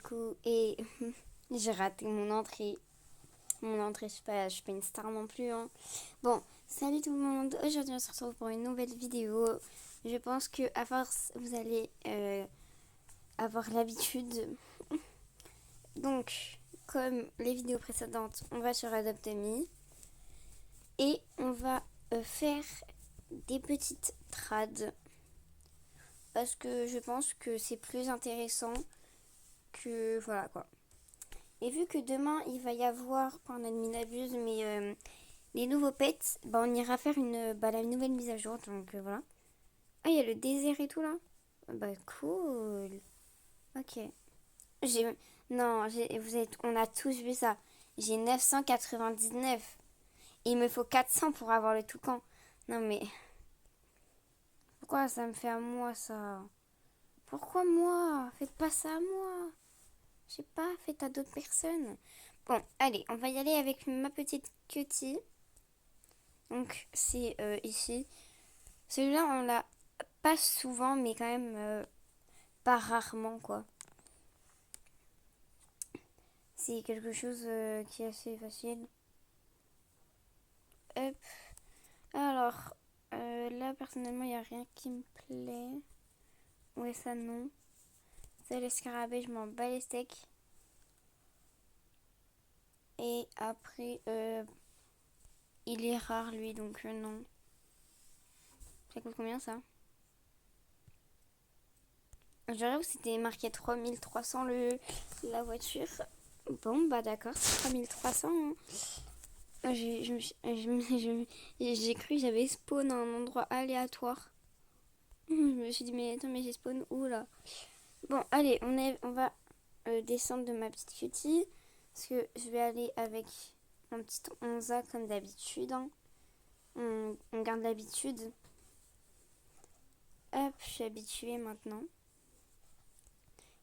coup, et j'ai raté mon entrée. Mon entrée, je suis pas une star non plus. Hein. Bon, salut tout le monde. Aujourd'hui, on se retrouve pour une nouvelle vidéo. Je pense que à force, vous allez avoir l'habitude. Donc, comme les vidéos précédentes, on va sur Adopt Me et on va faire des petites trades parce que je pense que c'est plus intéressant que voilà quoi. Et vu que demain il va y avoir, pas un admin abuse, mais les nouveaux pets, bah on ira faire la nouvelle mise à jour. Donc voilà. Ah, il y a le désert et tout là. Bah cool. Ok. J'ai. Non, on a tous vu ça. J'ai 999. Et il me faut 400 pour avoir le toucan. Non mais. Pourquoi ça me fait à moi ça? Pourquoi moi? Faites pas ça à moi. Je sais pas, faites à d'autres personnes. Bon, allez, on va y aller avec ma petite cutie. Donc, c'est ici. Celui-là, on l'a pas souvent, mais quand même pas rarement, quoi. C'est quelque chose qui est assez facile. Hop. Alors, là, personnellement, il n'y a rien qui me plaît. Ouais, ça, non. Ça, l'escarabée, je m'en bats les steaks. Et après, il est rare, lui, donc non. Ça coûte combien, ça? Je dirais que c'était marqué 3300 la voiture. Bon, bah d'accord, c'est 3300. Hein. J'ai cru que j'avais spawn à un endroit aléatoire. Je me suis dit, mais attends, mais j'ai spawn où là? Bon, allez, on va descendre de ma petite cutie. Parce que je vais aller avec mon petit Onza comme d'habitude. Hein. On garde l'habitude. Hop, je suis habituée maintenant.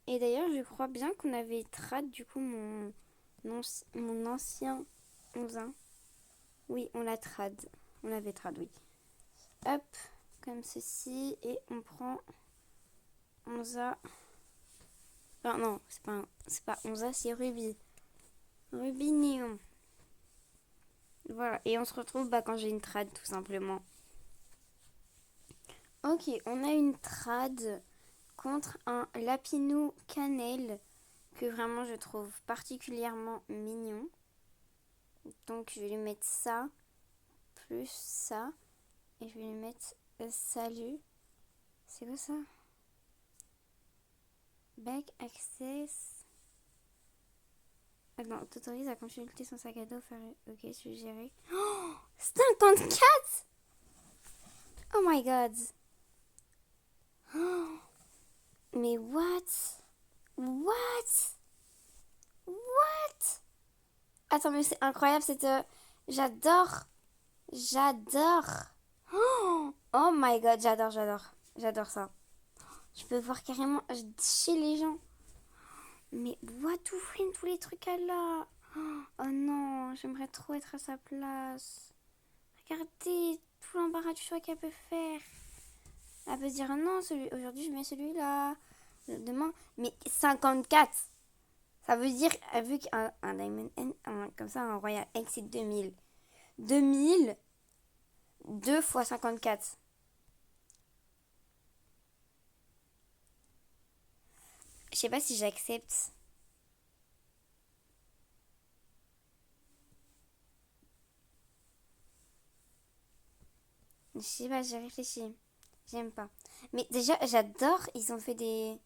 Et d'ailleurs, je crois bien qu'on avait trad du coup mon ancien Onza. Oui, on l'a trad. On l'avait trad, oui. Hop, comme ceci. Et on prend Onza. Enfin, non, c'est pas Onza, c'est Ruby. Ruby Néon. Voilà, et on se retrouve quand j'ai une trad, tout simplement. Ok, on a une trad contre un Lapinou Cannelle que vraiment je trouve particulièrement mignon. Donc je vais lui mettre ça, plus ça. Et je vais lui mettre salut. C'est quoi ça? Back access. Attends, t'autorise à consulter son sac à dos. Ok, suggéré. Oh, 54. Oh my god. Oh, mais what? What? What? Attends, mais c'est incroyable cette... J'adore. J'adore. Oh my god, j'adore. J'adore ça. Je peux voir carrément chez les gens. Mais what to win tous les trucs à là. Oh non, j'aimerais trop être à sa place. Regardez tout l'embarras du choix qu'elle peut faire. Elle peut se dire non, aujourd'hui je mets celui-là. Demain, mais 54. Ça veut dire, vu qu'un Diamond N, comme ça, un Royal X, c'est 2000. 2000, 2 fois 54. Je sais pas si j'accepte. Je sais pas, j'ai réfléchi. J'aime pas. Mais déjà, j'adore, ils ont fait des...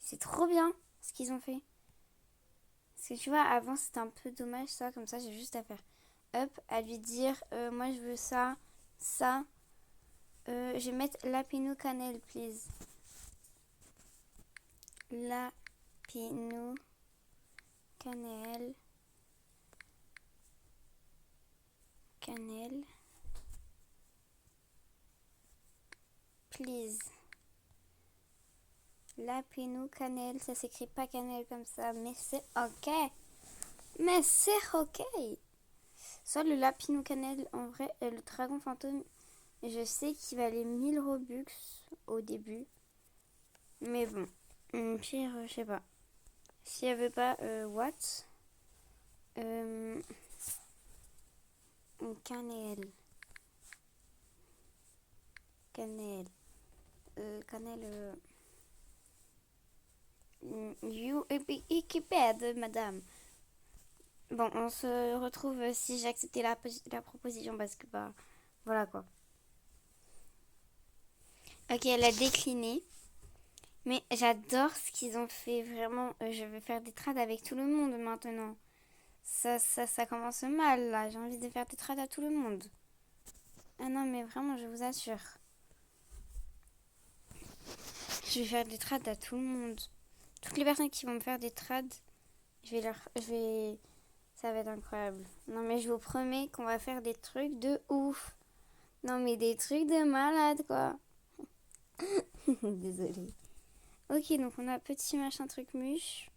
C'est trop bien ce qu'ils ont fait. Parce que tu vois, avant c'était un peu dommage ça, comme ça j'ai juste à faire up, à lui dire moi je veux ça, ça. Je vais mettre Lapinou Cannelle, please. Lapinou Cannelle. Cannelle. Please. Lapinou Cannelle, ça s'écrit pas cannelle comme ça, mais c'est ok. Mais c'est ok. Soit le Lapinou Cannelle, en vrai, le dragon fantôme, je sais qu'il valait 1000 Robux au début. Mais bon. Pire, je sais pas. S'il y avait pas what cannelle. Cannelle. Cannelle. You bad, madame. Bon, on se retrouve si j'ai accepté la proposition parce que bah voilà quoi. Ok, elle a décliné. Mais j'adore ce qu'ils ont fait, vraiment. Je vais faire des trades avec tout le monde maintenant. Ça commence mal là. J'ai envie de faire des trades à tout le monde. Ah non, mais vraiment, je vous assure. Je vais faire des trades à tout le monde. Toutes les personnes qui vont me faire des trades, ça va être incroyable. Non, mais je vous promets qu'on va faire des trucs de ouf. Non, mais des trucs de malade, quoi. Désolée. Ok, donc on a petit machin truc muche.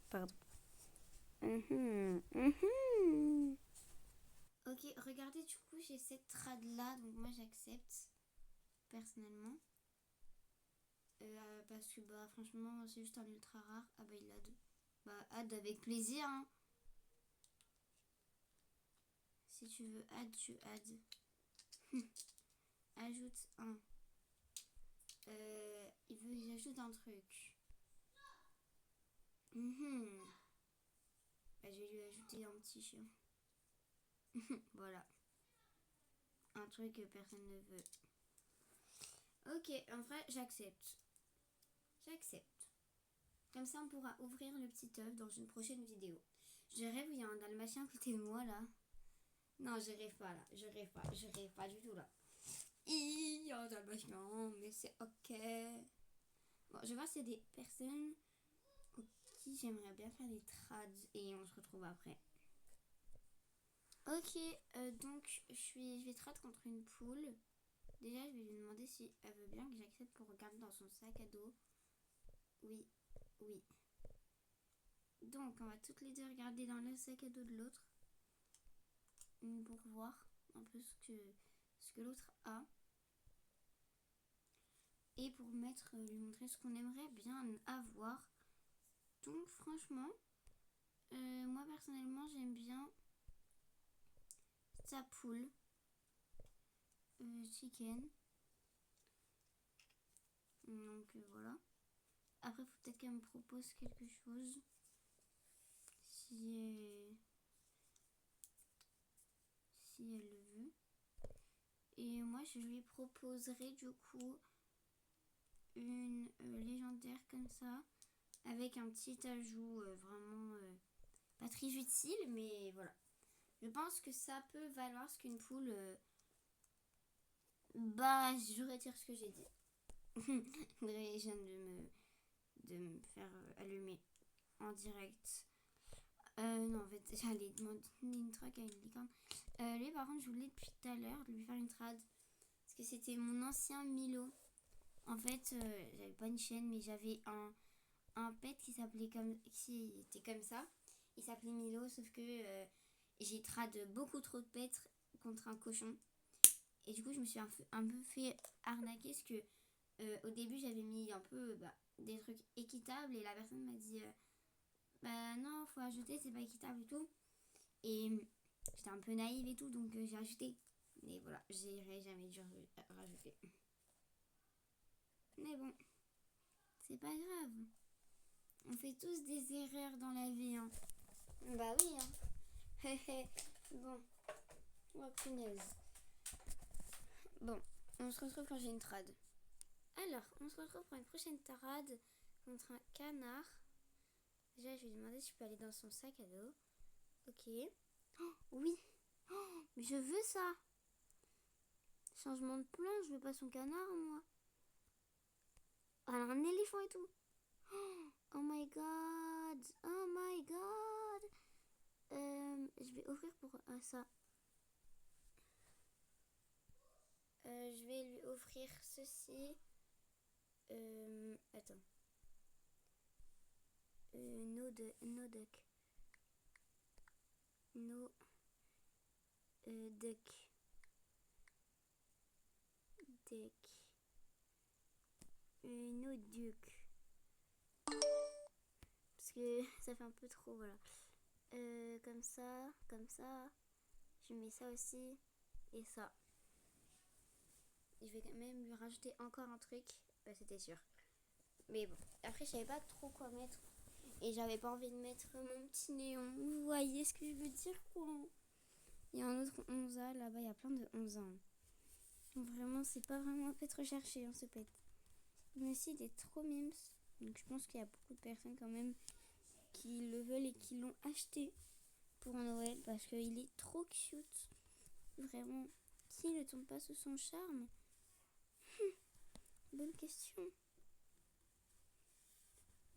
Pardon. Ok, regardez, du coup, j'ai cette trad là, donc moi j'accepte personnellement. Parce que, bah, franchement, c'est juste un ultra rare. Ah, bah, il a deux. Bah, add avec plaisir, hein. Si tu veux add, tu add. Ajoute un. Il veut que j'ajoute un truc. Bah, je vais lui ajouter un petit chien. Voilà. Un truc que personne ne veut. Ok, en vrai, j'accepte. J'accepte. Comme ça, on pourra ouvrir le petit œuf dans une prochaine vidéo. Je rêve, il y a un dalmatien à côté de moi, là. Non, je rêve pas, là. Je rêve pas du tout, là. Il y a un dalmatien, mais c'est ok. Bon, je vais voir s'il y a des personnes pour qui j'aimerais bien faire des trades et on se retrouve après. Ok, donc je vais trade contre une poule. Déjà, je vais lui demander si elle veut bien que j'accepte pour regarder dans son sac à dos. Oui, oui. Donc, on va toutes les deux regarder dans le sac à dos de l'autre pour voir un peu ce que l'autre a. Et pour lui montrer ce qu'on aimerait bien avoir. Donc, franchement, moi personnellement, j'aime bien sa poule. Chicken. Donc, voilà. Après, il faut peut-être qu'elle me propose quelque chose. Si elle le veut. Et moi, je lui proposerai du coup une légendaire comme ça, avec un petit ajout vraiment pas très utile, mais voilà. Je pense que ça peut valoir ce qu'une poule. Bah, je retire ce que j'ai dit. Je viens de me faire allumer en direct. Non, en fait, j'allais demander une track à une licorne. Lui, par contre, je voulais depuis tout à l'heure lui faire une trad. Parce que c'était mon ancien Milo. En fait, j'avais pas une chaîne, mais j'avais un pet qui était comme ça. Il s'appelait Milo, sauf que j'ai trad beaucoup trop de pets contre un cochon. Et du coup, je me suis un peu fait arnaquer parce que au début, j'avais mis un peu des trucs équitables et la personne m'a dit bah non, faut ajouter, c'est pas équitable et tout. Et j'étais un peu naïve et tout, donc j'ai ajouté. Mais voilà, j'aurais jamais dû rajouter. Mais bon, c'est pas grave. On fait tous des erreurs dans la vie, hein. Bah oui, hein. Bon. Oh, punaise. Bon, on se retrouve quand j'ai une trad. Alors, on se retrouve pour une prochaine trad contre un canard. Déjà, je vais lui demander si je peux aller dans son sac à dos. Ok. Oh, oui. Oh, mais je veux ça. Changement de plan, je veux pas son canard, moi. Alors, un éléphant et tout. Oh my god. Oh my god. Je vais offrir pour ça. Je vais lui offrir ceci. Attends. No duck. No. Duck. No duck. No duck. que ça fait un peu trop, voilà. Comme ça, comme ça. Je mets ça aussi et ça. Je vais quand même lui rajouter encore un truc, c'était sûr. Mais bon, après je savais pas trop quoi mettre et j'avais pas envie de mettre mon petit néon. Vous voyez ce que je veux dire quoi? Il y a un autre 11A, là-bas il y a plein de 11A. Vraiment c'est pas vraiment un pet recherché ce pet. Mais aussi il est trop mimes. Donc je pense qu'il y a beaucoup de personnes quand même qui le veulent et qui l'ont acheté pour Noël parce qu'il est trop cute. Vraiment, qui ne tombe pas sous son charme? Bonne question.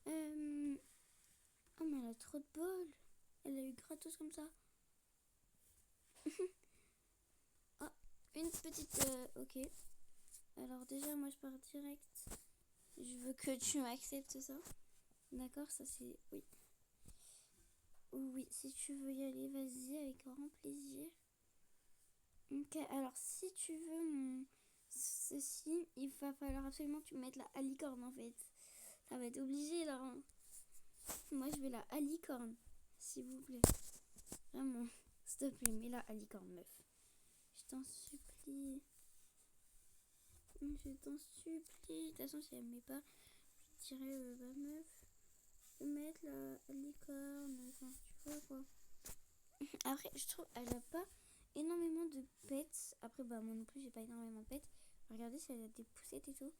Oh mais elle a trop de bol. Elle a eu gratos comme ça. Oh, une petite... ok. Alors déjà, moi je pars direct. Je veux que tu m'acceptes ça. D'accord, ça c'est... Oui. Oui, si tu veux y aller, vas-y, avec grand plaisir. Ok, alors si tu veux ceci, il va falloir absolument que tu mettes la licorne en fait. Ça va être obligé là. Hein. Moi je veux la licorne, s'il vous plaît. Vraiment, s'il te plaît, mets la licorne meuf. Je t'en supplie. Je t'en supplie. De toute façon, si elle met pas, je dirais, bah meuf, de mettre la licorne. Enfin, tu vois quoi. Après, je trouve elle a pas énormément de pets. Après, bah moi non plus, j'ai pas énormément de pets. Regardez si elle a des poussettes et tout.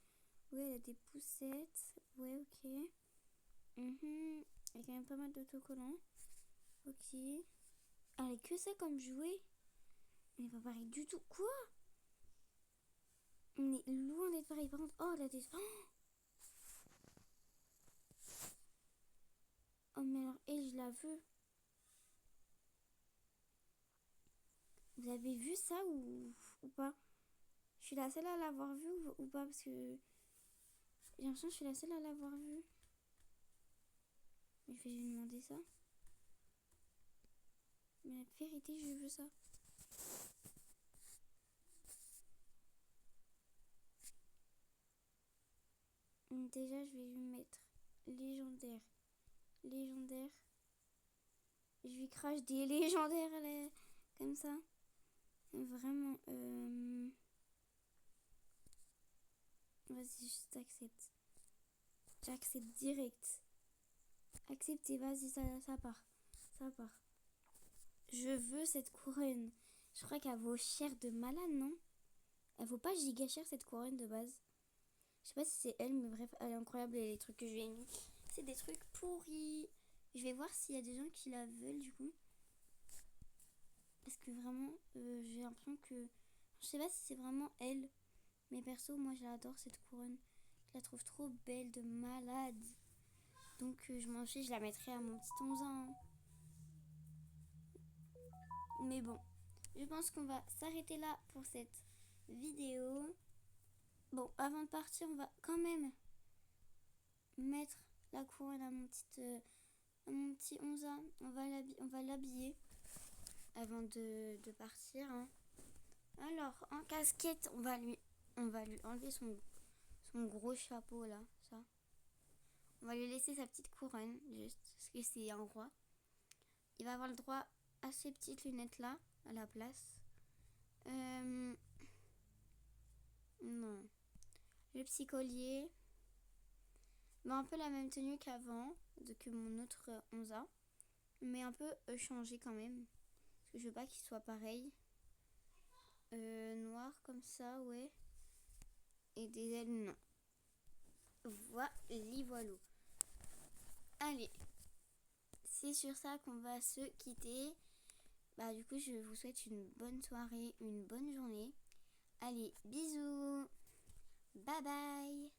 Oui, elle a des poussettes. Ouais, ok. Il y a quand même pas mal d'autocollants. Ok. Elle a que ça comme jouet. Elle n'est pas pareil du tout. Quoi? On est loin d'être pareil. Par contre, oh, elle a des... Oh, mais alors, et je la veux. Vous avez vu ça ou pas? Je suis la seule à l'avoir vu ou pas? Parce que j'ai l'impression que je suis la seule à l'avoir vu. Je vais lui demander ça. Mais la vérité, je veux ça. Déjà, je vais lui mettre légendaire. Légendaire. Je lui crache des légendaires là, comme ça. Vraiment. Vas-y, je t'accepte. J'accepte direct. Acceptez, vas-y, ça part. Ça part. Je veux cette couronne. Je crois qu'elle vaut cher de malade, non? Elle vaut pas giga cher cette couronne de base. Je sais pas si c'est elle, mais bref, elle est incroyable. Et les trucs que je lui ai mis, c'est des trucs pourris. Je vais voir s'il y a des gens qui la veulent du coup. Parce que vraiment, j'ai l'impression que... Je sais pas si c'est vraiment elle. Mais perso, moi j'adore cette couronne. Je la trouve trop belle de malade. Donc je m'en fiche, je la mettrai à mon petit 11 ans. Mais bon, je pense qu'on va s'arrêter là pour cette vidéo. Bon, avant de partir, on va quand même mettre la couronne à mon petit 11 ans. On va l'habiller avant de partir. Hein. Alors, en casquette, on va lui enlever son gros chapeau là, ça. On va lui laisser sa petite couronne, juste, parce que c'est un roi. Il va avoir le droit à ces petites lunettes là, à la place. Non. Le petit collier. Bon, un peu la même tenue qu'avant, que mon autre 11A. Mais un peu changé quand même. Parce que je veux pas qu'il soit pareil. Noir comme ça, ouais. Et des ailes, non. Voilà. Allez. C'est sur ça qu'on va se quitter. Bah du coup, je vous souhaite une bonne soirée, une bonne journée. Allez, bisous. Bye bye.